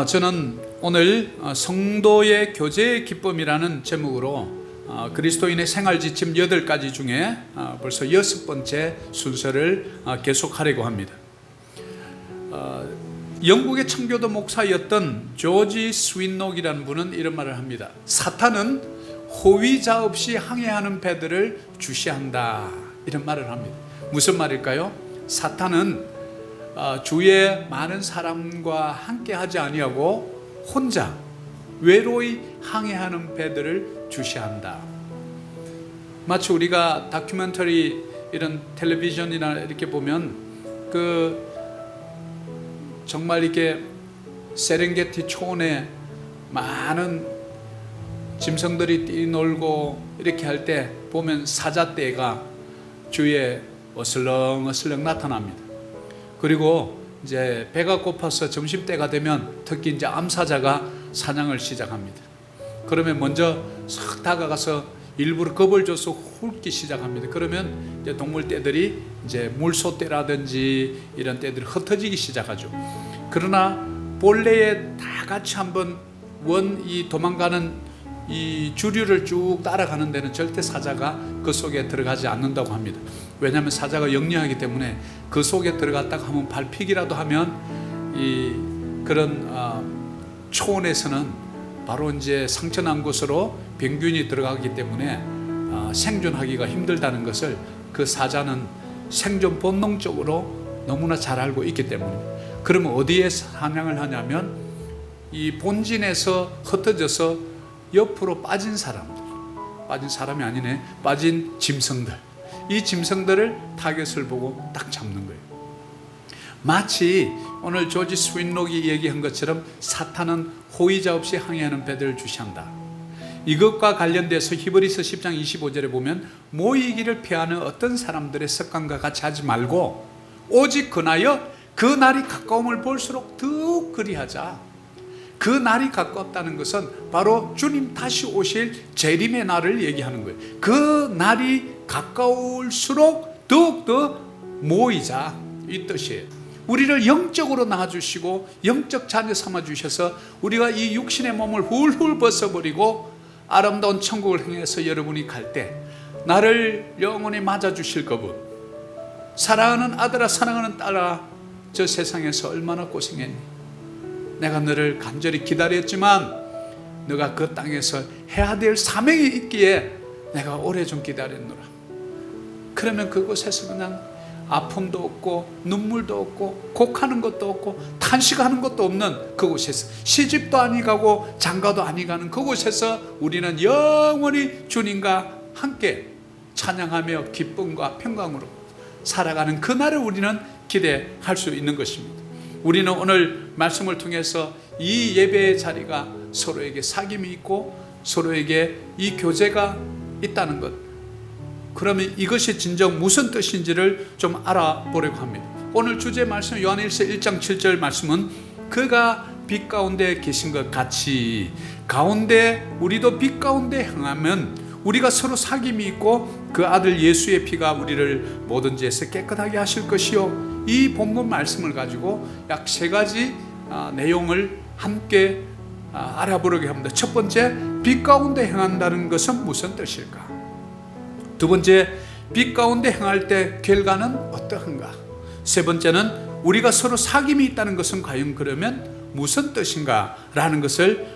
저는 오늘 성도의 교제의 기쁨이라는 제목으로 그리스도인의 생활 지침 8가지 중에 벌써 6번째 순서를 계속하려고 합니다. 영국의 청교도 목사였던 조지 스윈녹이라는 분은 이런 말을 합니다. 사탄은 호위자 없이 항해하는 배들을 주시한다, 이런 말을 합니다. 무슨 말일까요? 사탄은 주위에 많은 사람과 함께 하지 아니하고 혼자 외로이 항해하는 배들을 주시한다. 마치 우리가 다큐멘터리 이런 텔레비전이나 이렇게 보면 정말 이렇게 세렝게티 초원에 많은 짐승들이 뛰놀고 이렇게 할 때 보면 사자떼가 주위에 어슬렁어슬렁 나타납니다. 그리고 이제 배가 고파서 점심때가 되면 특히 이제 암사자가 사냥을 시작합니다. 그러면 먼저 싹 다가가서 일부러 겁을 줘서 훑기 시작합니다. 그러면 이제 동물떼들이 이제 물소떼라든지 이런 떼들이 흩어지기 시작하죠. 그러나 본래에 다 같이 한번 이 도망가는 이 주류를 쭉 따라가는 데는 절대 사자가 그 속에 들어가지 않는다고 합니다. 왜냐하면 사자가 영리하기 때문에 그 속에 들어갔다가 한번 밟히기라도 하면 그런 초원에서는 바로 이제 상처난 곳으로 병균이 들어가기 때문에 생존하기가 힘들다는 것을 그 사자는 생존 본능적으로 너무나 잘 알고 있기 때문입니다. 그러면 어디에 사냥을 하냐면 이 본진에서 흩어져서 옆으로 빠진 사람이 아니네, 빠진 짐승들, 이 짐승들을 타겟을 보고 딱 잡는 거예요. 마치 오늘 조지 스윈록이 얘기한 것처럼 사탄은 호위자 없이 항해하는 배들을 주시한다. 이것과 관련돼서 히브리서 10장 25절에 보면 모이기를 피하는 어떤 사람들의 습관과 같이 하지 말고 오직 그나여 그 날이 가까움을 볼수록 더욱 그리하자. 그 날이 가깝다는 것은 바로 주님 다시 오실 재림의 날을 얘기하는 거예요. 그 날이 가까울수록 더욱더 모이자, 이 뜻이에요. 우리를 영적으로 낳아주시고 영적 자녀 삼아주셔서 우리가 이 육신의 몸을 훌훌 벗어버리고 아름다운 천국을 향해서 여러분이 갈 때 나를 영원히 맞아주실 그분, 사랑하는 아들아 사랑하는 딸아, 저 세상에서 얼마나 고생했니? 내가 너를 간절히 기다렸지만 너가 그 땅에서 해야 될 사명이 있기에 내가 오래 좀 기다렸노라. 그러면 그곳에서 그냥 아픔도 없고 눈물도 없고 곡하는 것도 없고 탄식하는 것도 없는 그곳에서, 시집도 아니 가고 장가도 아니 가는 그곳에서 우리는 영원히 주님과 함께 찬양하며 기쁨과 평강으로 살아가는 그날을 우리는 기대할 수 있는 것입니다. 우리는 오늘 말씀을 통해서 이 예배의 자리가 서로에게 사귐이 있고 서로에게 이 교제가 있다는 것, 그러면 이것이 진정 무슨 뜻인지를 좀 알아보려고 합니다. 오늘 주제 말씀 요한일서 1장 7절 말씀은 그가 빛 가운데 계신 것 같이 가운데 우리도 빛 가운데 향하면 우리가 서로 사귐이 있고 그 아들 예수의 피가 우리를 모든 죄에서 깨끗하게 하실 것이요. 이 본문 말씀을 가지고 약 3가지 내용을 함께 알아보려고 합니다. 첫 번째, 빛 가운데 행한다는 것은 무슨 뜻일까? 두 번째, 빛 가운데 행할 때 결과는 어떠한가? 세 번째는 우리가 서로 사귐이 있다는 것은 과연 그러면 무슨 뜻인가? 라는 것을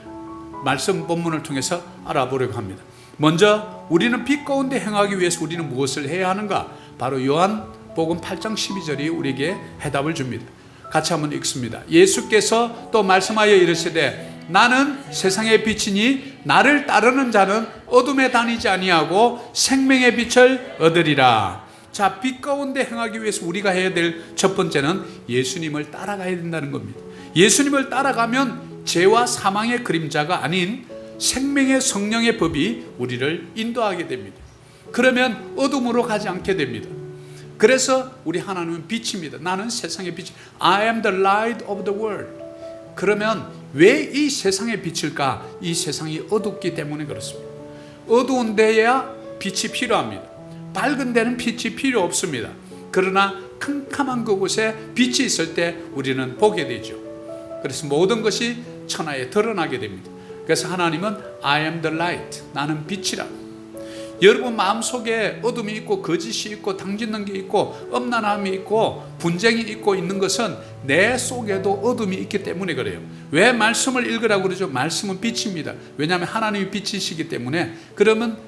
말씀 본문을 통해서 알아보려고 합니다. 먼저 우리는 빛 가운데 행하기 위해서 우리는 무엇을 해야 하는가? 바로 요한복음 8장 12절이 우리에게 해답을 줍니다. 같이 한번 읽습니다. 예수께서 또 말씀하여 이르시되 나는 세상의 빛이니 나를 따르는 자는 어둠에 다니지 아니하고 생명의 빛을 얻으리라. 자, 빛 가운데 행하기 위해서 우리가 해야 될 첫 번째는 예수님을 따라가야 된다는 겁니다. 예수님을 따라가면 죄와 사망의 그림자가 아닌 생명의 성령의 법이 우리를 인도하게 됩니다. 그러면 어둠으로 가지 않게 됩니다. 그래서 우리 하나님은 빛입니다. 나는 세상의 빛, I am the light of the world. 그러면 왜 이 세상의 빛일까? 이 세상이 어둡기 때문에 그렇습니다. 어두운 데야 빛이 필요합니다. 밝은 데는 빛이 필요 없습니다. 그러나 캄캄한 그곳에 빛이 있을 때 우리는 보게 되죠. 그래서 모든 것이 천하에 드러나게 됩니다. 그래서 하나님은 I am the light, 나는 빛이라. 여러분 마음속에 어둠이 있고 거짓이 있고 당짓는 게 있고 엄난함이 있고 분쟁이 있고 있는 것은 내 속에도 어둠이 있기 때문에 그래요. 왜 말씀을 읽으라고 그러죠? 말씀은 빛입니다. 왜냐하면 하나님이 빛이시기 때문에. 그러면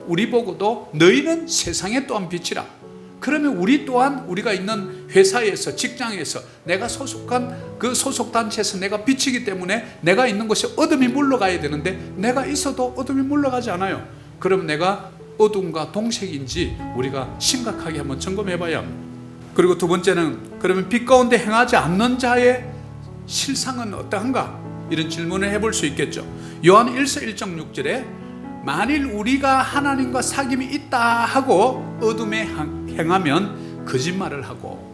우리 보고도 너희는 세상에 또한 빛이라. 그러면 우리 또한 우리가 있는 회사에서, 직장에서, 내가 소속한 그 소속단체에서 내가 빛이기 때문에 내가 있는 곳에 어둠이 물러가야 되는데 내가 있어도 어둠이 물러가지 않아요. 그럼 내가 어둠과 동색인지 우리가 심각하게 한번 점검해 봐야 합니다. 그리고 두 번째는, 그러면 빛 가운데 행하지 않는 자의 실상은 어떠한가? 이런 질문을 해볼 수 있겠죠. 요한 1서 1.6절에 만일 우리가 하나님과 사귐이 있다 하고 어둠에 행하면 거짓말을 하고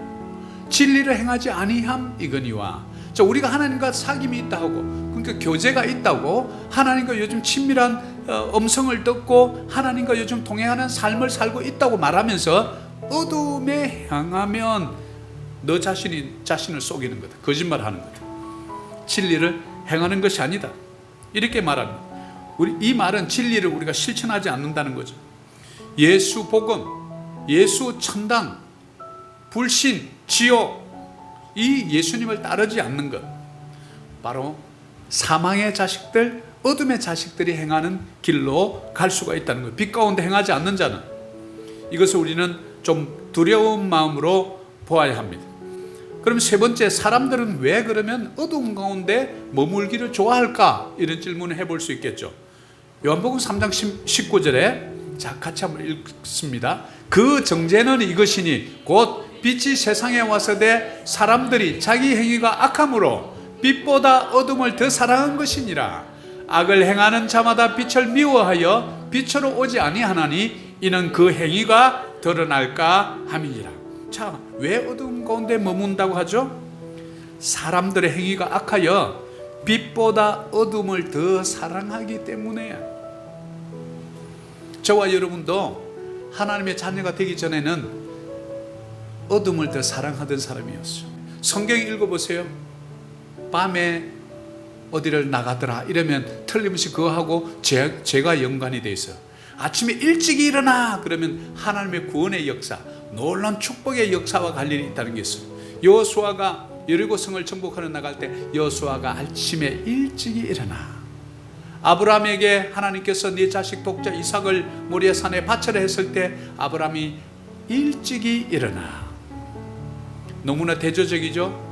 진리를 행하지 아니함 이거니와. 자, 우리가 하나님과 사귐이 있다 하고, 그러니까 교제가 있다고, 하나님과 요즘 친밀한 음성을 듣고 하나님과 요즘 동행하는 삶을 살고 있다고 말하면서 어둠에 향하면 너 자신을 속이는 거다, 거짓말하는 거다, 진리를 행하는 것이 아니다, 이렇게 말합니다. 이 말은 진리를 우리가 실천하지 않는다는 거죠. 예수 복음, 예수 천당, 불신, 지옥, 이 예수님을 따르지 않는 것, 바로 사망의 자식들, 어둠의 자식들이 행하는 길로 갈 수가 있다는 거예요. 빛 가운데 행하지 않는 자는. 이것을 우리는 좀 두려운 마음으로 보아야 합니다. 그럼 세 번째, 사람들은 왜 그러면 어둠 가운데 머물기를 좋아할까? 이런 질문을 해볼 수 있겠죠. 요한복음 3장 19절에 자, 같이 한번 읽습니다. 그 정죄는 이것이니 곧 빛이 세상에 와서되 사람들이 자기 행위가 악함으로 빛보다 어둠을 더 사랑한 것이니라. 악을 행하는 자마다 빛을 미워하여 빛으로 오지 아니하나니 이는 그 행위가 드러날까 함이니라. 자, 왜 어둠 가운데 머문다고 하죠? 사람들의 행위가 악하여 빛보다 어둠을 더 사랑하기 때문에. 저와 여러분도 하나님의 자녀가 되기 전에는 어둠을 더 사랑하던 사람이었어요. 성경 읽어보세요. 밤에 어디를 나가더라 이러면 틀림없이 그거하고 죄가 연관이 돼 있어요. 아침에 일찍 일어나 그러면 하나님의 구원의 역사, 놀라운 축복의 역사와 관련이 있다는 게 있어요. 여호수아가 여리고성을 정복하러 나갈 때 여호수아가 아침에 일찍 일어나. 아브라함에게 하나님께서 네 자식 독자 이삭을 모리아 산에 바쳐라 했을 때 아브라함이 일찍이 일어나. 너무나 대조적이죠.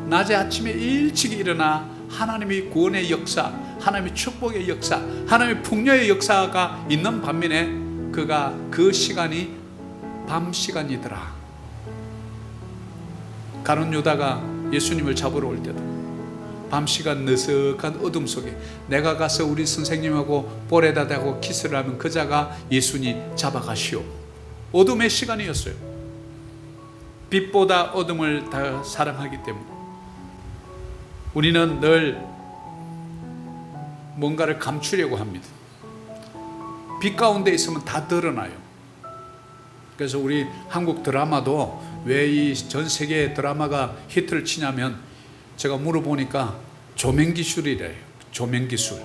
낮에 아침에 일찍 일어나 하나님의 구원의 역사, 하나님의 축복의 역사, 하나님의 풍요의 역사가 있는 반면에 그가 그 시간이 밤 시간이더라. 가룟 유다가 예수님을 잡으러 올 때도 밤 시간 느슨한 어둠 속에 내가 가서 우리 선생님하고 볼에다 대고 키스를 하면 그자가 예수님 잡아가시오. 어둠의 시간이었어요. 빛보다 어둠을 더 사랑하기 때문에 우리는 늘 뭔가를 감추려고 합니다. 빛 가운데 있으면 다 드러나요. 그래서 우리 한국 드라마도 왜 이 전 세계 드라마가 히트를 치냐면 제가 물어보니까 조명기술이래요. 조명기술.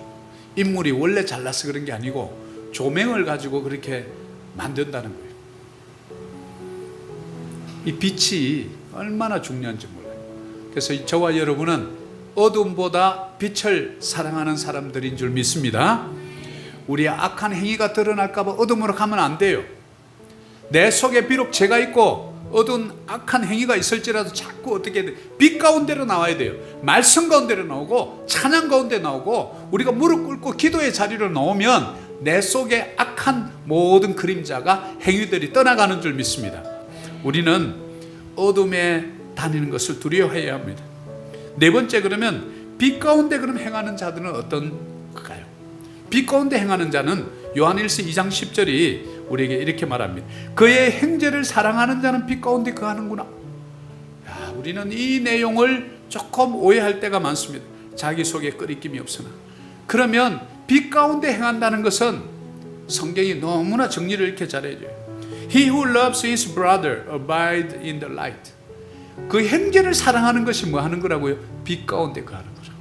인물이 원래 잘나서 그런 게 아니고 조명을 가지고 그렇게 만든다는 거예요. 이 빛이 얼마나 중요한지 몰라요. 그래서 저와 여러분은 어둠보다 빛을 사랑하는 사람들인 줄 믿습니다. 우리의 악한 행위가 드러날까 봐 어둠으로 가면 안 돼요. 내 속에 비록 죄가 있고 어두운 악한 행위가 있을지라도 자꾸 어떻게 돼? 빛 가운데로 나와야 돼요. 말씀 가운데로 나오고 찬양 가운데 나오고 우리가 무릎 꿇고 기도의 자리로 나오면 내 속에 악한 모든 그림자가 행위들이 떠나가는 줄 믿습니다. 우리는 어둠에 다니는 것을 두려워해야 합니다. 네 번째, 그러면 빛 가운데 그럼 행하는 자들은 어떤가요? 빛 가운데 행하는 자는 요한일서 2장 10절이 우리에게 이렇게 말합니다. 그의 행제를 사랑하는 자는 빛 가운데 거하는구나. 우리는 이 내용을 조금 오해할 때가 많습니다. 자기 속에 끄리낌이 없으나. 그러면 빛 가운데 행한다는 것은 성경이 너무나 정리를 이렇게 잘해줘요. He who loves his brother abide in the light. 그 행제를 사랑하는 것이 뭐 하는 거라고요? 빛 가운데 거하는 거죠.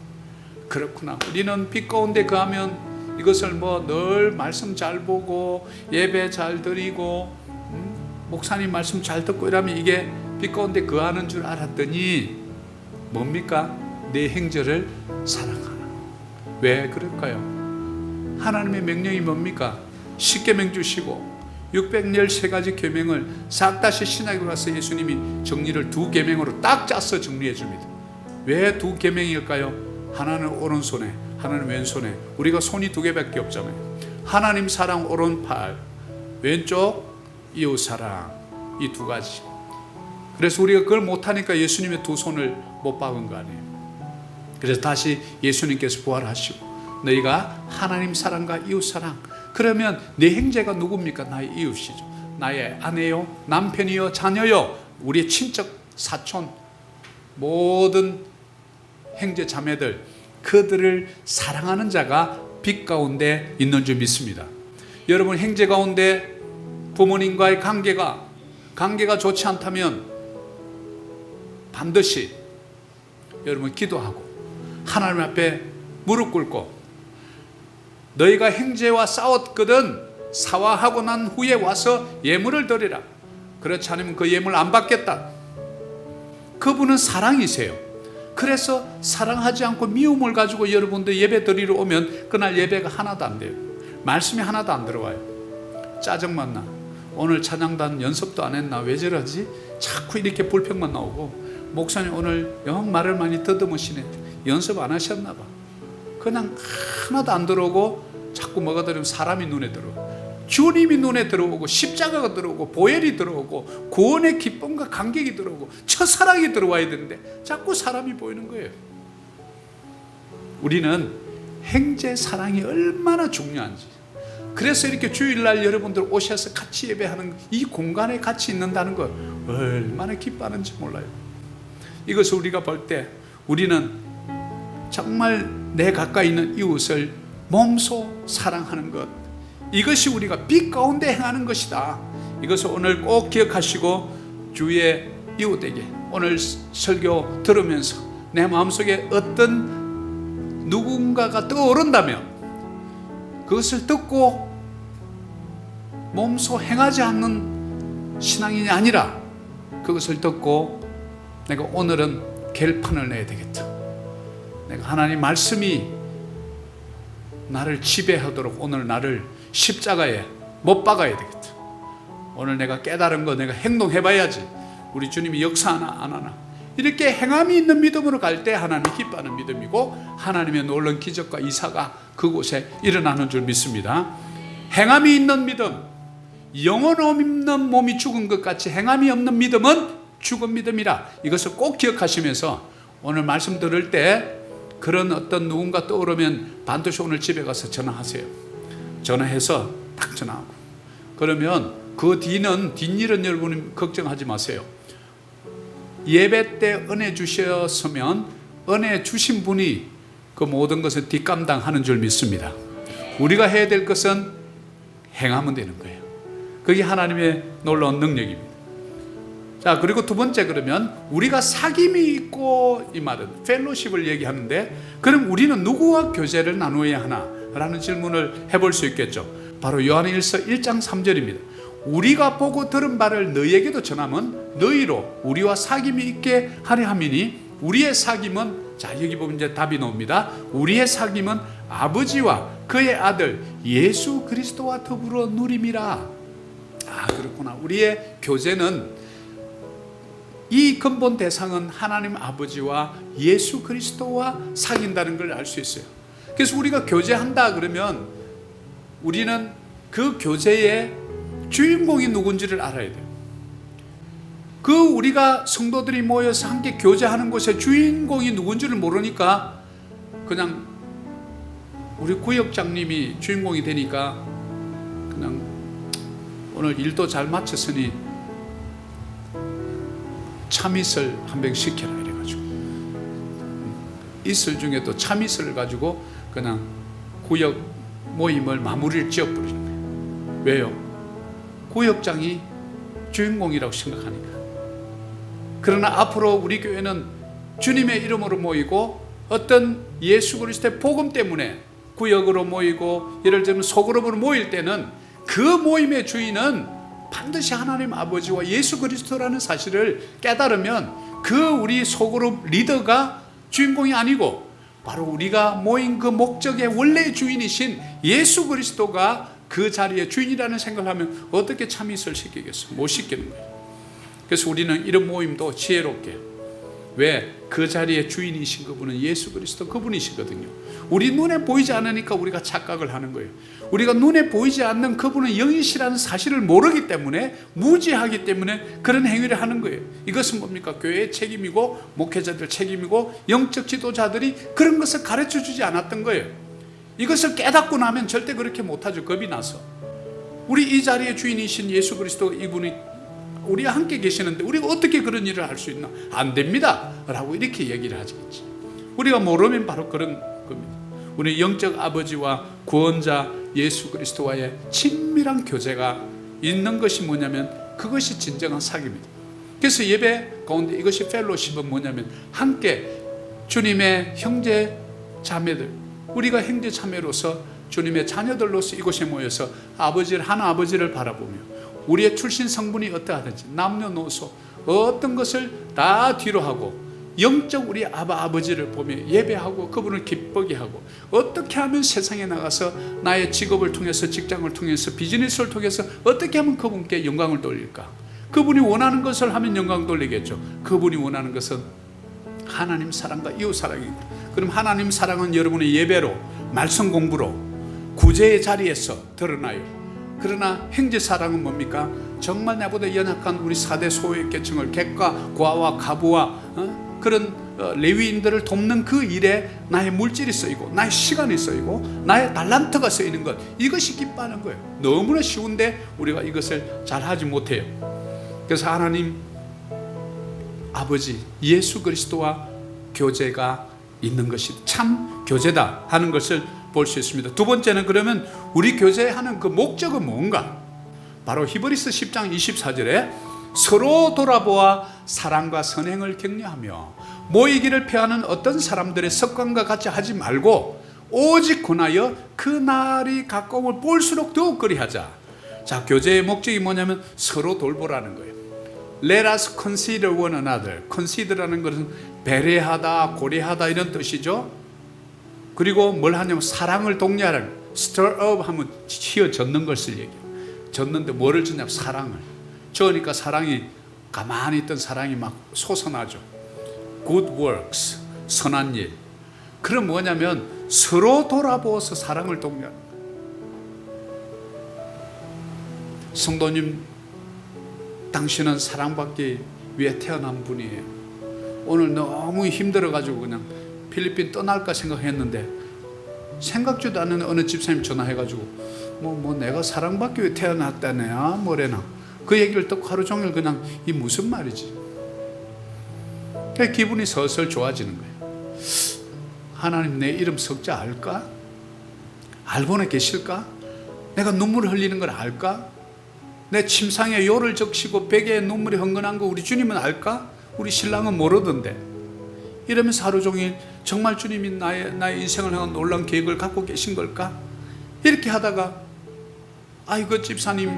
그렇구나. 우리는 빛 가운데 거하면 이것을 뭐 늘 말씀 잘 보고 예배 잘 드리고 목사님 말씀 잘 듣고 이러면 이게 빛 가운데 거하는 줄 알았더니 뭡니까? 내 행제를 사랑하라. 왜 그럴까요? 하나님의 명령이 뭡니까? 십계명 주시고 613가지 계명을 싹 다시 신약에 가서 예수님이 정리를 두 계명으로 딱 짜서 정리해 줍니다. 왜 두 계명일까요? 하나는 오른손에, 하나는 왼손에. 우리가 손이 두 개밖에 없잖아요. 하나님 사랑 오른팔, 왼쪽 이웃 사랑, 이 두 가지. 그래서 우리가 그걸 못하니까 예수님의 두 손을 못 박은 거 아니에요. 그래서 다시 예수님께서 부활하시고 너희가 하나님 사랑과 이웃 사랑. 그러면 내 형제가 누굽니까? 나의 이웃이죠. 나의 아내요, 남편이요, 자녀요, 우리의 친척, 사촌, 모든 형제 자매들, 그들을 사랑하는 자가 빛 가운데 있는 줄 믿습니다. 여러분, 형제 가운데 부모님과의 관계가 좋지 않다면 반드시 여러분 기도하고 하나님 앞에 무릎 꿇고 너희가 형제와 싸웠거든 사화하고 난 후에 와서 예물을 드리라. 그렇지 않으면 그 예물 안 받겠다. 그분은 사랑이세요. 그래서 사랑하지 않고 미움을 가지고 여러분들 예배 드리러 오면 그날 예배가 하나도 안 돼요. 말씀이 하나도 안 들어와요. 짜증만 나. 오늘 찬양단 연습도 안 했나? 왜 저러지? 자꾸 이렇게 불평만 나오고, 목사님 오늘 영 말을 많이 더듬으시네. 연습 안 하셨나 봐. 그냥 하나도 안 들어오고 자꾸 뭐가 들어오면 사람이 눈에 들어오고, 주님이 눈에 들어오고, 십자가가 들어오고, 보혈이 들어오고, 구원의 기쁨과 감격이 들어오고, 첫사랑이 들어와야 되는데 자꾸 사람이 보이는 거예요. 우리는 형제 사랑이 얼마나 중요한지, 그래서 이렇게 주일날 여러분들 오셔서 같이 예배하는 이 공간에 같이 있는다는 걸 얼마나 기뻐하는지 몰라요. 이것을 우리가 볼 때 우리는 정말 내 가까이 있는 이웃을 몸소 사랑하는 것, 이것이 우리가 빛 가운데 행하는 것이다. 이것을 오늘 꼭 기억하시고 주의 이웃에게 오늘 설교 들으면서 내 마음속에 어떤 누군가가 떠오른다면 그것을 듣고 몸소 행하지 않는 신앙이 아니라 그것을 듣고 내가 오늘은 결판을 내야 되겠다. 내가 하나님 말씀이 나를 지배하도록 오늘 나를 십자가에 못 박아야 되겠다. 오늘 내가 깨달은 거 내가 행동해봐야지. 우리 주님이 역사하나 안 하나, 이렇게 행함이 있는 믿음으로 갈 때 하나님이 기뻐하는 믿음이고 하나님의 놀라운 기적과 이사가 그곳에 일어나는 줄 믿습니다. 행함이 있는 믿음, 영혼 없는 몸이 죽은 것 같이 행함이 없는 믿음은 죽은 믿음이라, 이것을 꼭 기억하시면서 오늘 말씀 들을 때 그런 어떤 누군가 떠오르면 반드시 오늘 집에 가서 전화하세요. 전화해서 딱 전화하고, 그러면 그 뒤는 뒷일은 여러분 걱정하지 마세요. 예배 때 은혜 주셨으면 은혜 주신 분이 그 모든 것을 뒷감당하는 줄 믿습니다. 우리가 해야 될 것은 행하면 되는 거예요. 그게 하나님의 놀라운 능력입니다. 자, 그리고 두 번째, 그러면 우리가 사귐이 있고, 이 말은 펠로십을 얘기하는데, 그럼 우리는 누구와 교제를 나누어야 하나? 라는 질문을 해볼 수 있겠죠. 바로 요한일서 1장 3절입니다. 우리가 보고 들은 바를 너희에게도 전하면 너희로 우리와 사귐이 있게 하려 함이니, 우리의 사귐은, 자 여기 보면 이제 답이 나옵니다. 우리의 사귐은 아버지와 그의 아들 예수 그리스도와 더불어 누림이라. 아, 그렇구나. 우리의 교제는, 이 근본 대상은 하나님 아버지와 예수 그리스도와 사귄다는 걸 알 수 있어요. 그래서 우리가 교제한다 그러면 우리는 그 교제의 주인공이 누군지를 알아야 돼요. 그 우리가 성도들이 모여서 함께 교제하는 곳의 주인공이 누군지를 모르니까 그냥 우리 구역장님이 주인공이 되니까 그냥 오늘 일도 잘 마쳤으니 참이슬 한 병 시켜라 이래가지고, 이슬 중에 또 참이슬을 가지고 그냥 구역 모임을 마무리를 지어버리는 거예요. 왜요? 구역장이 주인공이라고 생각하니까. 그러나 앞으로 우리 교회는 주님의 이름으로 모이고 어떤 예수 그리스도의 복음 때문에 구역으로 모이고 예를 들면 소그룹으로 모일 때는 그 모임의 주인은 반드시 하나님 아버지와 예수 그리스도라는 사실을 깨달으면 그 우리 소그룹 리더가 주인공이 아니고 바로 우리가 모인 그 목적의 원래 주인이신 예수 그리스도가 그 자리의 주인이라는 생각을 하면 어떻게 참이 있을 수 있겠어요? 못 시키는 거예요. 그래서 우리는 이런 모임도 지혜롭게, 왜? 그 자리의 주인이신 그분은 예수 그리스도 그분이시거든요. 우리 눈에 보이지 않으니까 우리가 착각을 하는 거예요. 우리가 눈에 보이지 않는 그분은 영이시라는 사실을 모르기 때문에, 무지하기 때문에 그런 행위를 하는 거예요. 이것은 뭡니까? 교회의 책임이고 목회자들 책임이고 영적 지도자들이 그런 것을 가르쳐 주지 않았던 거예요. 이것을 깨닫고 나면 절대 그렇게 못하죠. 겁이 나서. 우리 이 자리의 주인이신 예수 그리스도 이분이 우리와 함께 계시는데 우리가 어떻게 그런 일을 할 수 있나? 안 됩니다 라고 이렇게 얘기를 하겠지. 우리가 모르면 바로 그런 겁니다. 우리 영적 아버지와 구원자 예수 그리스도와의 친밀한 교제가 있는 것이 뭐냐면 그것이 진정한 사귑입니다. 그래서 예배 가운데 이것이 펠로십은 뭐냐면 함께 주님의 형제 자매들, 우리가 형제 자매로서 주님의 자녀들로서 이곳에 모여서 아버지를, 하나 아버지를 바라보며 우리의 출신 성분이 어떠하든지 남녀노소 어떤 것을 다 뒤로 하고 영적 우리 아버지를 보며 예배하고 그분을 기쁘게 하고 어떻게 하면 세상에 나가서 나의 직업을 통해서, 직장을 통해서, 비즈니스를 통해서 어떻게 하면 그분께 영광을 돌릴까? 그분이 원하는 것을 하면 영광 돌리겠죠. 그분이 원하는 것은 하나님 사랑과 이웃 사랑입니다. 그럼 하나님 사랑은 여러분의 예배로, 말씀 공부로, 구제의 자리에서 드러나요. 그러나 형제 사랑은 뭡니까? 정말 나보다 연약한 우리 4대 소외계층을 객과 과와 가부와 그런 레위인들을 돕는 그 일에 나의 물질이 쓰이고 나의 시간이 쓰이고 나의 달란트가 쓰이는 것, 이것이 기뻐하는 거예요. 너무나 쉬운데 우리가 이것을 잘 하지 못해요. 그래서 하나님 아버지 예수 그리스도와 교제가 있는 것이 참 교제다 하는 것을 볼 수 있습니다. 두 번째는 그러면 우리 교제하는 그 목적은 뭔가? 바로 히브리서 10장 24절에 서로 돌아보아 사랑과 선행을 격려하며 모이기를 피하는 어떤 사람들의 습관과 같이 하지 말고 오직 권하여 그 날이 가까움을 볼수록 더욱 그리하자. 자, 교제의 목적이 뭐냐면 서로 돌보라는 거예요. Let us consider one another. consider라는 것은 배려하다, 고려하다 이런 뜻이죠. 그리고 뭘 하냐면 사랑을 독려하라는, stir up 하면 휘어 젓는 것을 얘기해요. 젓는데 뭐를 젓냐면 사랑을. 저으니까 사랑이, 가만히 있던 사랑이 막 솟아나죠. good works, 선한 일. 그럼 뭐냐면 서로 돌아보아서 사랑을 독려하는 거예요. 성도님, 당신은 사랑받기 위해 태어난 분이에요. 오늘 너무 힘들어가지고 그냥 필리핀 떠날까 생각했는데 생각지도 않는 어느 집사님 전화해가지고 뭐 내가 사랑받기 위해 태어났다네야 뭐래나 그 얘기를 듣고 하루 종일 그냥 이 무슨 말이지? 기분이 슬슬 좋아지는 거예요. 하나님 내 이름 석자 알까? 알고는 계실까? 내가 눈물을 흘리는 걸 알까? 내 침상에 요를 적시고 베개에 눈물이 흥건한 거 우리 주님은 알까? 우리 신랑은 모르던데. 이러면서 하루 종일 정말 주님이 나의 인생을 향한 놀라운 계획을 갖고 계신 걸까? 이렇게 하다가 아이고 집사님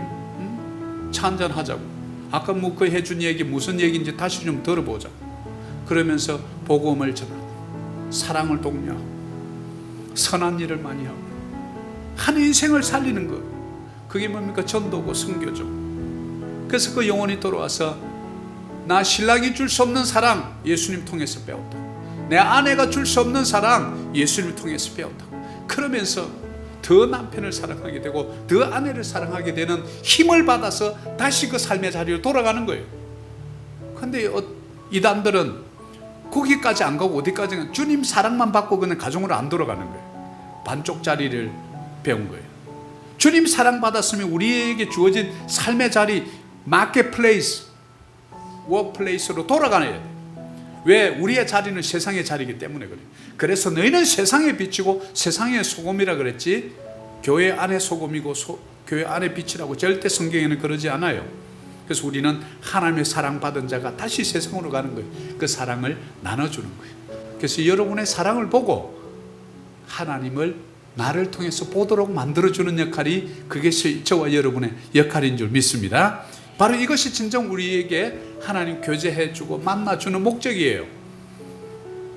차 한잔 하자고. 아까 뭐 그 해준 얘기 무슨 얘기인지 다시 좀 들어보자. 그러면서 복음을 전하고 사랑을 독려하고 선한 일을 많이 하고 한 인생을 살리는 것, 그게 뭡니까? 전도고 선교죠. 그래서 그 영혼이 돌아와서 나 신랑이 줄 수 없는 사랑 예수님 통해서 배웠다. 내 아내가 줄 수 없는 사랑 예수님을 통해서 배웠다. 그러면서 더 남편을 사랑하게 되고 더 아내를 사랑하게 되는 힘을 받아서 다시 그 삶의 자리로 돌아가는 거예요. 그런데 이단들은 거기까지 안 가고 어디까지 주님 사랑만 받고 그냥 가정으로 안 돌아가는 거예요. 반쪽짜리를 배운 거예요. 주님 사랑 받았으면 우리에게 주어진 삶의 자리, 마켓플레이스, 워크플레이스로 돌아가야 돼. 왜? 우리의 자리는 세상의 자리이기 때문에 그래요. 그래서 너희는 세상에 비치고 세상의 소금이라 그랬지, 교회 안에 소금이고 교회 안에 빛이라고 절대 성경에는 그러지 않아요. 그래서 우리는 하나님의 사랑받은 자가 다시 세상으로 가는 거예요. 그 사랑을 나눠주는 거예요. 그래서 여러분의 사랑을 보고 하나님을 나를 통해서 보도록 만들어주는 역할이 그것이 저와 여러분의 역할인 줄 믿습니다. 바로 이것이 진정 우리에게 하나님 교제해주고 만나주는 목적이에요.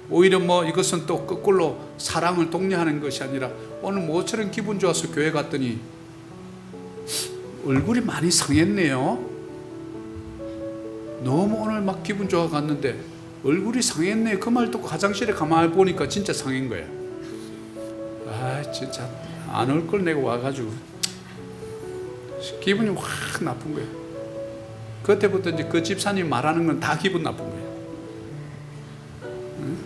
오히려 이것은 또 거꾸로 사랑을 독려하는 것이 아니라 오늘 모처럼 기분 좋아서 교회 갔더니 얼굴이 많이 상했네요. 너무 오늘 막 기분 좋아 갔는데 얼굴이 상했네. 그 말 듣고 화장실에 가만히 보니까 진짜 상한 거야. 진짜 안 올 걸 내가 와가지고 기분이 확 나쁜 거야. 그때부터 이제 그 집사님 말하는 건 다 기분 나쁜 거야. 응?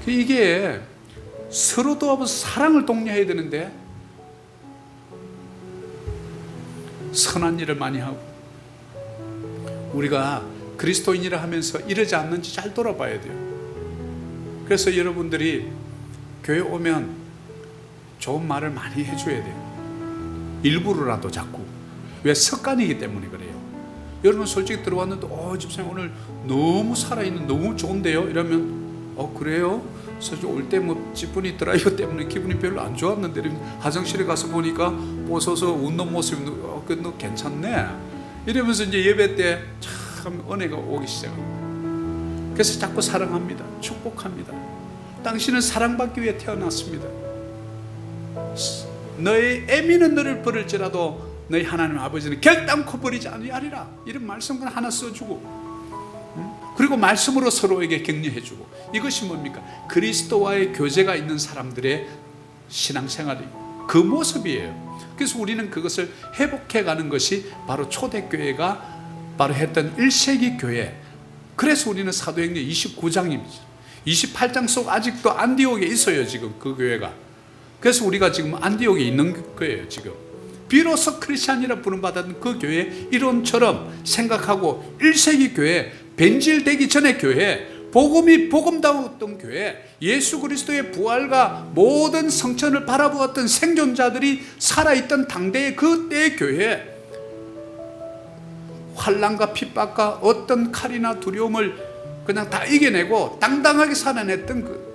이게 서로 도와서 사랑을 독려해야 되는데 선한 일을 많이 하고 우리가 그리스도인이라 하면서 이러지 않는지 잘 돌아봐야 돼요. 그래서 여러분들이 교회 오면 좋은 말을 많이 해줘야 돼요. 일부러라도 자꾸. 왜? 습관이기 때문에 그래요. 여러분 솔직히 들어왔는데 집사님 오늘 너무 살아있는 너무 좋은데요? 이러면 그래요? 그래서 올 때 지분이 드라이버 때문에 기분이 별로 안 좋았는데 화장실에 가서 보니까 벗어서 웃는 모습이 너 괜찮네 이러면서 이제 예배 때 참 은혜가 오기 시작합니다. 그래서 자꾸 사랑합니다. 축복합니다. 당신은 사랑받기 위해 태어났습니다. 너의 애미는 너를 버릴지라도 너희 하나님 아버지는 결단코 버리지 아니하리라. 이런 말씀을 하나 써주고 그리고 말씀으로 서로에게 격려해주고 이것이 뭡니까? 그리스도와의 교제가 있는 사람들의 신앙생활이 그 모습이에요. 그래서 우리는 그것을 회복해가는 것이 바로 초대교회가 바로 했던 1세기 교회. 그래서 우리는 사도행전 29장입니다. 28장 속 아직도 안디옥에 있어요. 지금 그 교회가. 그래서 우리가 지금 안디옥에 있는 거예요. 지금 비로소 크리스찬이라 부름받았던 그 교회 이론처럼 생각하고 1세기 교회, 변질되기 전의 교회, 복음이 복음다웠던 교회, 예수 그리스도의 부활과 모든 성천을 바라보았던 생존자들이 살아있던 당대의 그때의 교회, 환난과 핍박과 어떤 칼이나 두려움을 그냥 다 이겨내고 당당하게 살아냈던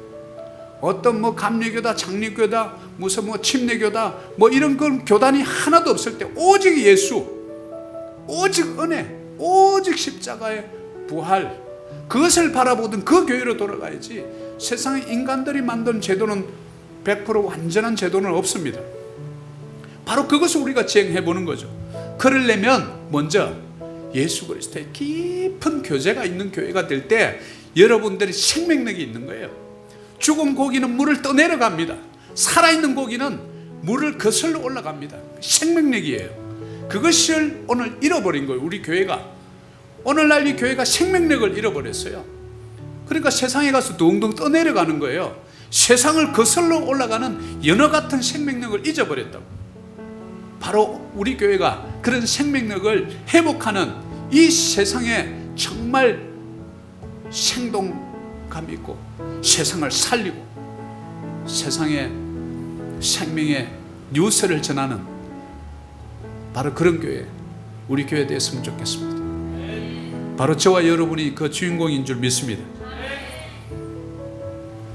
어떤 감리교다, 장리교다, 무슨 침례교다, 이런 건 교단이 하나도 없을 때 오직 예수, 오직 은혜, 오직 십자가의 부활, 그것을 바라보던 그 교회로 돌아가야지. 세상에 인간들이 만든 제도는 100% 완전한 제도는 없습니다. 바로 그것을 우리가 지행해 보는 거죠. 그러려면 먼저 예수 그리스도의 깊은 교제가 있는 교회가 될 때 여러분들이 생명력이 있는 거예요. 죽은 고기는 물을 떠내려갑니다. 살아있는 고기는 물을 거슬러 올라갑니다. 생명력이에요. 그것을 오늘 잃어버린 거예요. 우리 교회가 오늘날 이 교회가 생명력을 잃어버렸어요. 그러니까 세상에 가서 둥둥 떠내려가는 거예요. 세상을 거슬러 올라가는 연어 같은 생명력을 잊어버렸다고. 바로 우리 교회가 그런 생명력을 회복하는 이 세상에 정말 생동감 있고 세상을 살리고 세상에 생명의 뉴스를 전하는 바로 그런 교회, 우리 교회 되었으면 좋겠습니다. 바로 저와 여러분이 그 주인공인 줄 믿습니다.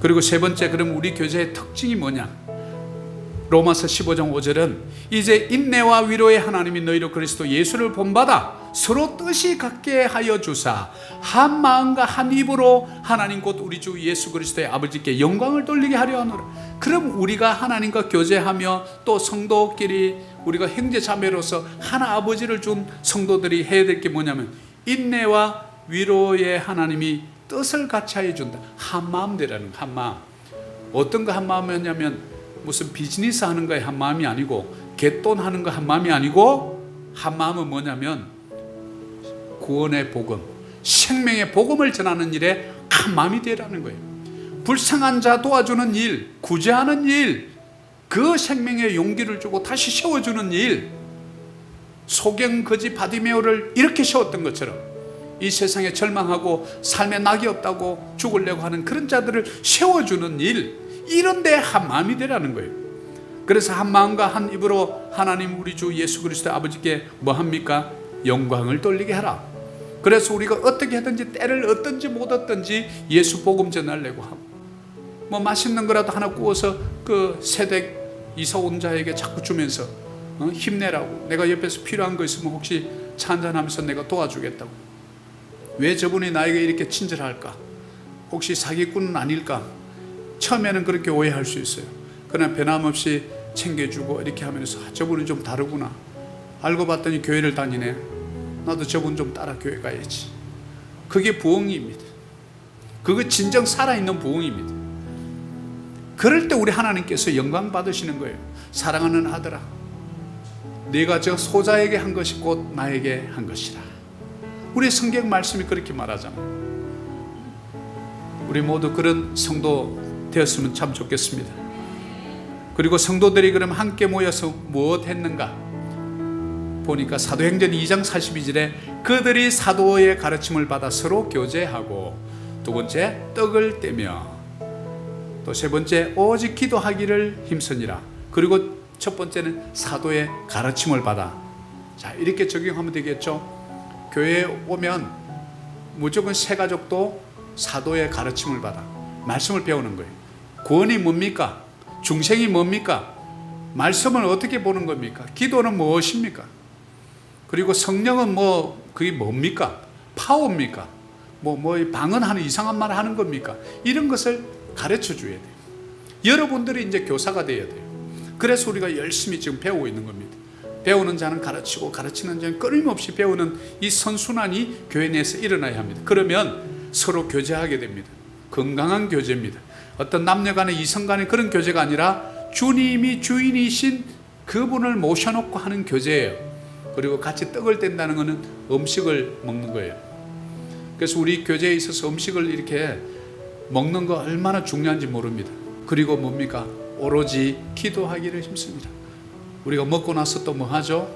그리고 세 번째, 그럼 우리 교제의 특징이 뭐냐? 로마서 15장 5절은 이제 인내와 위로의 하나님이 너희로 그리스도 예수를 본받아 서로 뜻이 같게 하여 주사 한 마음과 한 입으로 하나님 곧 우리 주 예수 그리스도의 아버지께 영광을 돌리게 하려 하노라. 그럼 우리가 하나님과 교제하며 또 성도끼리 우리가 형제 자매로서 하나 아버지를 준 성도들이 해야 될 게 뭐냐면 인내와 위로의 하나님이 뜻을 같이 하여 준다. 한 마음 되라는 한 마음. 어떤 거 한 마음이었냐면 무슨 비즈니스 하는 거에 한 마음이 아니고 갯돈 하는 거 한 마음이 아니고 한 마음은 뭐냐면 구원의 복음, 생명의 복음을 전하는 일에 한 마음이 되라는 거예요. 불쌍한 자 도와주는 일, 구제하는 일, 그 생명의 용기를 주고 다시 세워주는 일, 소경 거지 바디메오를 이렇게 세웠던 것처럼 이 세상에 절망하고 삶에 낙이 없다고 죽으려고 하는 그런 자들을 세워주는 일, 이런 데 한 마음이 되라는 거예요. 그래서 한 마음과 한 입으로 하나님 우리 주 예수 그리스도 아버지께 뭐 합니까? 영광을 돌리게 하라. 그래서 우리가 어떻게 하든지 때를 얻든지 못 얻든지 예수 복음 전하려고 하고, 뭐 맛있는 거라도 하나 구워서 그 세댁 이사 온 자에게 자꾸 주면서 힘내라고, 내가 옆에서 필요한 거 있으면 혹시 차 한잔하면서 내가 도와주겠다고. 왜 저분이 나에게 이렇게 친절할까? 혹시 사기꾼은 아닐까? 처음에는 그렇게 오해할 수 있어요. 그러나 변함없이 챙겨주고 이렇게 하면서 저분은 좀 다르구나, 알고 봤더니 교회를 다니네, 나도 저분 좀 따라 교회 가야지. 그게 부흥입니다. 그거 진정 살아있는 부흥입니다. 그럴 때 우리 하나님께서 영광 받으시는 거예요. 사랑하는 아들아, 네가 저 소자에게 한 것이 곧 나에게 한 것이라. 우리 성경 말씀이 그렇게 말하잖아요. 우리 모두 그런 성도 되었으면 참 좋겠습니다. 그리고 성도들이 그럼 함께 모여서 무엇 했는가 보니까 사도행전 2장 42절에 그들이 사도의 가르침을 받아 서로 교제하고, 두 번째 떡을 떼며, 또 세 번째 오직 기도하기를 힘쓰니라. 그리고 첫 번째는 사도의 가르침을 받아. 자, 이렇게 적용하면 되겠죠. 교회에 오면 무조건 세 가족도 사도의 가르침을 받아 말씀을 배우는 거예요. 구원이 뭡니까? 중생이 뭡니까? 말씀을 어떻게 보는 겁니까? 기도는 무엇입니까? 그리고 성령은 그게 뭡니까? 파워입니까? 방언하는 이상한 말 하는 겁니까? 이런 것을 가르쳐 줘야 돼요. 여러분들이 이제 교사가 되어야 돼요. 그래서 우리가 열심히 지금 배우고 있는 겁니다. 배우는 자는 가르치고 가르치는 자는 끊임없이 배우는 이 선순환이 교회 내에서 일어나야 합니다. 그러면 서로 교제하게 됩니다. 건강한 교제입니다. 어떤 남녀 간의 이성 간의 그런 교제가 아니라 주님이 주인이신 그분을 모셔놓고 하는 교제예요. 그리고 같이 떡을 뗀다는 것은 음식을 먹는 거예요. 그래서 우리 교제에 있어서 음식을 이렇게 먹는 거 얼마나 중요한지 모릅니다. 그리고 뭡니까? 오로지 기도하기를 힘씁니다. 우리가 먹고 나서 또 뭐 하죠?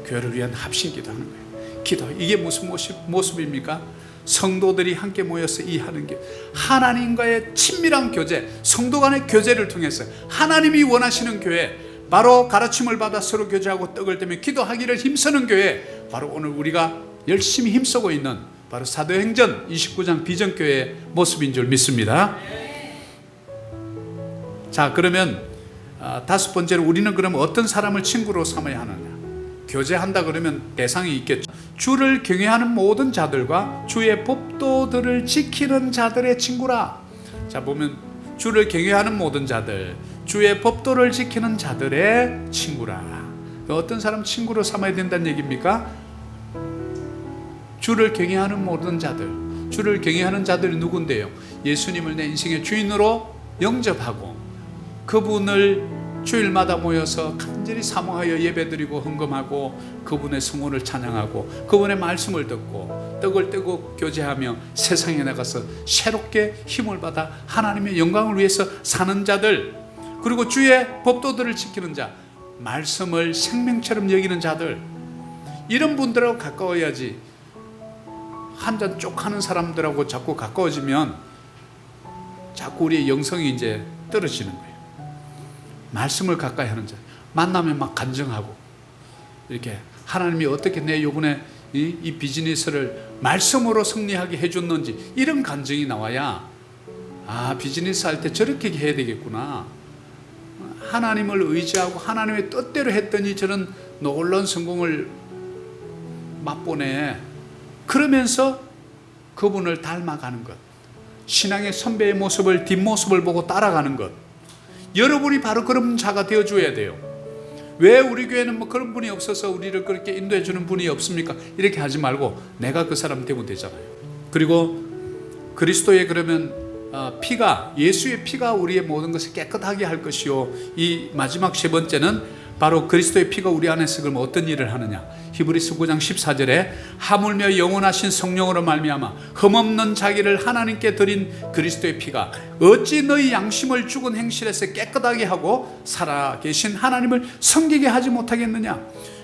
교회를 위한 합심 기도하는 거예요. 기도. 이게 무슨 모습입니까? 성도들이 함께 모여서 이 하는 게 하나님과의 친밀한 교제, 성도 간의 교제를 통해서 하나님이 원하시는 교회, 바로 가르침을 받아 서로 교제하고 떡을 떼며 기도하기를 힘쓰는 교회, 바로 오늘 우리가 열심히 힘쓰고 있는 바로 사도행전 29장 비전교회의 모습인 줄 믿습니다. 자, 그러면 다섯 번째로 우리는 그럼 어떤 사람을 친구로 삼아야 하느냐? 교제한다 그러면 대상이 있겠죠. 주를 경외하는 모든 자들과 주의 법도들을 지키는 자들의 친구라. 자, 보면 주를 경외하는 모든 자들, 주의 법도를 지키는 자들의 친구라. 어떤 사람 친구로 삼아야 된다는 얘기입니까? 주를 경외하는 모든 자들. 주를 경외하는 자들이 누군데요? 예수님을 내 인생의 주인으로 영접하고 그분을 주일마다 모여서 간절히 사모하여 예배드리고 헌금하고 그분의 성원을 찬양하고 그분의 말씀을 듣고 떡을 떼고 교제하며 세상에 나가서 새롭게 힘을 받아 하나님의 영광을 위해서 사는 자들, 그리고 주의 법도들을 지키는 자, 말씀을 생명처럼 여기는 자들, 이런 분들하고 가까워야지. 한 잔 쪽 하는 사람들하고 자꾸 가까워지면 자꾸 우리의 영성이 이제 떨어지는 거예요. 말씀을 가까이 하는 자, 만나면 막 간증하고 이렇게 하나님이 어떻게 내 요번에 이 비즈니스를 말씀으로 승리하게 해줬는지 이런 간증이 나와야 비즈니스 할 때 저렇게 해야 되겠구나, 하나님을 의지하고 하나님의 뜻대로 했더니 저는 놀라운 성공을 맛보네, 그러면서 그분을 닮아가는 것, 신앙의 선배의 모습을, 뒷모습을 보고 따라가는 것, 여러분이 바로 그런 자가 되어줘야 돼요. 왜 우리 교회는 뭐 그런 분이 없어서 우리를 그렇게 인도해 주는 분이 없습니까? 이렇게 하지 말고 내가 그 사람 되면 되잖아요. 그리고 그리스도의 그러면 피가, 예수의 피가 우리의 모든 것을 깨끗하게 할 것이요, 이 마지막 세 번째는 바로 그리스도의 피가 우리 안에서 그럼 어떤 일을 하느냐? 히브리서 9장 14절에 하물며 영원하신 성령으로 말미암아 흠없는 자기를 하나님께 드린 그리스도의 피가 어찌 너희 양심을 죽은 행실에서 깨끗하게 하고 살아계신 하나님을 섬기게 하지 못하겠느냐?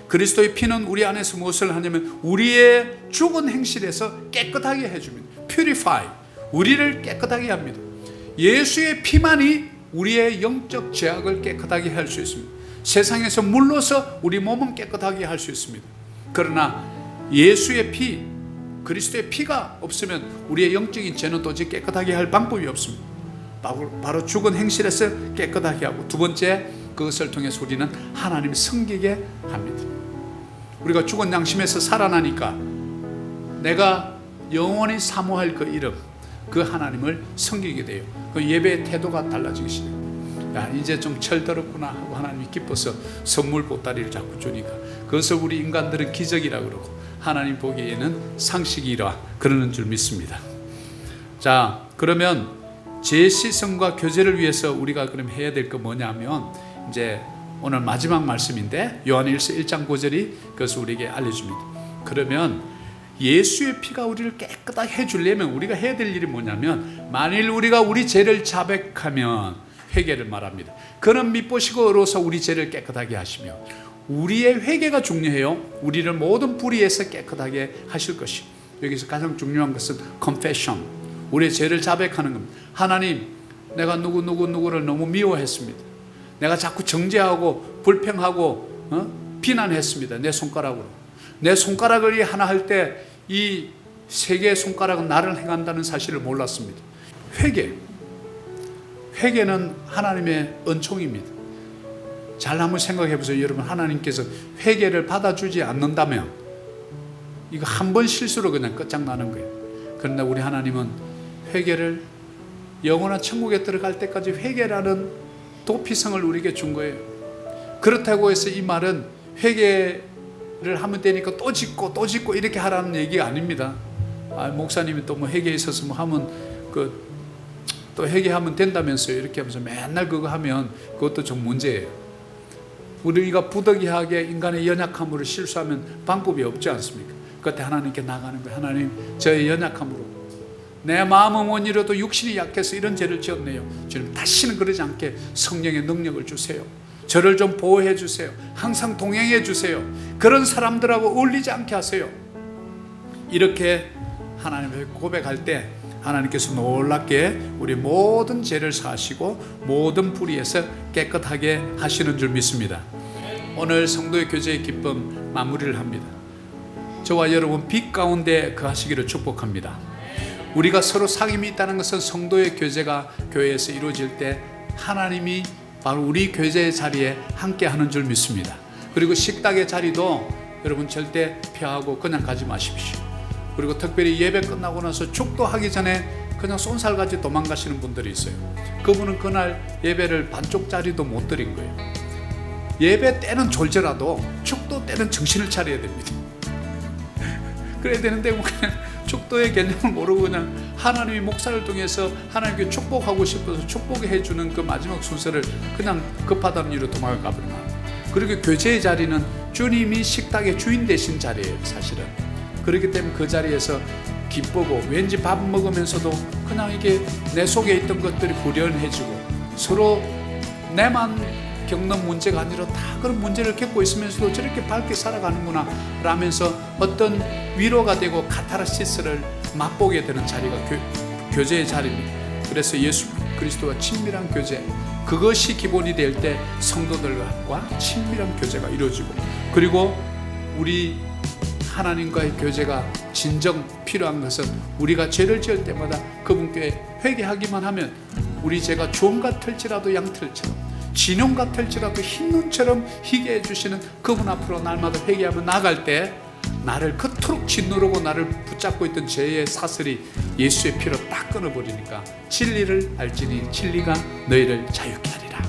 그리스도의 피는 우리 안에서 무엇을 하냐면 우리의 죽은 행실에서 깨끗하게 해줍니다. Purify, 우리를 깨끗하게 합니다. 예수의 피만이 우리의 영적 죄악을 깨끗하게 할 수 있습니다. 세상에서 물러서 우리 몸은 깨끗하게 할 수 있습니다. 그러나 예수의 피, 그리스도의 피가 없으면 우리의 영적인 죄는 도저히 깨끗하게 할 방법이 없습니다. 바로 죽은 행실에서 깨끗하게 하고, 두 번째, 그것을 통해서 우리는 하나님을 섬기게 합니다. 우리가 죽은 양심에서 살아나니까 내가 영원히 사모할 그 이름, 그 하나님을 섬기게 돼요. 그 예배의 태도가 달라지기 시작해요. 야, 이제 좀 철들었구나 하고 하나님이 기뻐서 선물 보따리를 자꾸 주니까, 그것을 우리 인간들은 기적이라고 그러고 하나님 보기에는 상식이라 그러는 줄 믿습니다. 자, 그러면 재시성과 교제를 위해서 우리가 그럼 해야 될 거 뭐냐면, 이제 오늘 마지막 말씀인데 요한일서 1장 9절이 그것을 우리에게 알려줍니다. 그러면 예수의 피가 우리를 깨끗하게 해주려면 우리가 해야 될 일이 뭐냐면, 만일 우리가 우리 죄를 자백하면 회개를 말합니다. 그는 미쁘시고 의로워서 우리 죄를 깨끗하게 하시며, 우리의 회개가 중요해요. 우리를 모든 불의에서 깨끗하게 하실 것이. 여기서 가장 중요한 것은 confession, 우리의 죄를 자백하는 겁니다. 하나님, 내가 누구를 너무 미워했습니다. 내가 자꾸 정죄하고 불평하고 비난했습니다. 내 손가락으로. 내 손가락을 하나 할 때 이 세 개의 손가락은 나를 행한다는 사실을 몰랐습니다. 회개는 하나님의 은총입니다. 잘 한번 생각해 보세요. 여러분, 하나님께서 회개를 받아주지 않는다면 이거 한 번 실수로 그냥 끝장나는 거예요. 그런데 우리 하나님은 회개를 영원한 천국에 들어갈 때까지 회개라는 도피성을 우리에게 준 거예요. 그렇다고 해서 이 말은 회개를 하면 되니까 또 짓고 이렇게 하라는 얘기가 아닙니다. 목사님이 또 뭐 회개에 있어서 뭐 하면 또 회개하면 된다면서요. 이렇게 하면서 맨날 그거 하면 그것도 좀 문제예요. 우리가 부득이하게 인간의 연약함으로 실수하면 방법이 없지 않습니까? 그때 하나님께 나가는 거예요. 하나님, 저의 연약함으로 내 마음은 원이라도 육신이 약해서 이런 죄를 지었네요. 주님, 다시는 그러지 않게 성령의 능력을 주세요. 저를 좀 보호해 주세요. 항상 동행해 주세요. 그런 사람들하고 어울리지 않게 하세요. 이렇게 하나님을 고백할 때 하나님께서 놀랍게 우리 모든 죄를 사하시고 모든 불의에서 깨끗하게 하시는 줄 믿습니다. 오늘 성도의 교제의 기쁨 마무리를 합니다. 저와 여러분 빛 가운데 거하시기를 축복합니다. 우리가 서로 사귐이 있다는 것은 성도의 교제가 교회에서 이루어질 때 하나님이 바로 우리 교제의 자리에 함께 하는 줄 믿습니다. 그리고 식탁의 자리도 여러분 절대 피하고 그냥 가지 마십시오. 그리고 특별히 예배 끝나고 나서 축도하기 전에 그냥 쏜살같이 도망가시는 분들이 있어요. 그분은 그날 예배를 반쪽 자리도 못 드린 거예요. 예배 때는 졸지라도 축도 때는 정신을 차려야 됩니다. 그래야 되는데 뭐 그냥 축도의 개념을 모르고 그냥 하나님이 목사를 통해서 하나님께 축복하고 싶어서 축복해 주는 그 마지막 순서를 그냥 급하다는 이유로 도망가 버리면. 그리고 교제의 자리는 주님이 식탁의 주인 되신 자리예요, 사실은. 그렇기 때문에 그 자리에서 기쁘고 왠지 밥 먹으면서도 그냥 이게 내 속에 있던 것들이 후련해지고 서로 내만 겪는 문제가 아니라 다 그런 문제를 겪고 있으면서도 저렇게 밝게 살아가는구나 라면서 어떤 위로가 되고 카타르시스를 맛보게 되는 자리가 교제의 자리입니다. 그래서 예수 그리스도와 친밀한 교제, 그것이 기본이 될 때 성도들과 친밀한 교제가 이루어지고, 그리고 우리 하나님과의 교제가 진정 필요한 것은 우리가 죄를 지을 때마다 그분께 회개하기만 하면 우리 죄가 주홍 같을지라도 양털처럼, 진홍 같을지라도 흰 눈처럼 희게 해주시는 그분 앞으로 날마다 회개하며 나갈 때 나를 그토록 짓누르고 나를 붙잡고 있던 죄의 사슬이 예수의 피로 딱 끊어버리니까 진리를 알지니 진리가 너희를 자유케 하리라.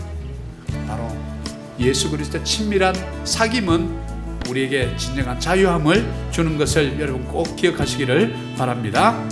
바로 예수 그리스도의 친밀한 사귐은 우리에게 진정한 자유함을 주는 것을 여러분 꼭 기억하시기를 바랍니다.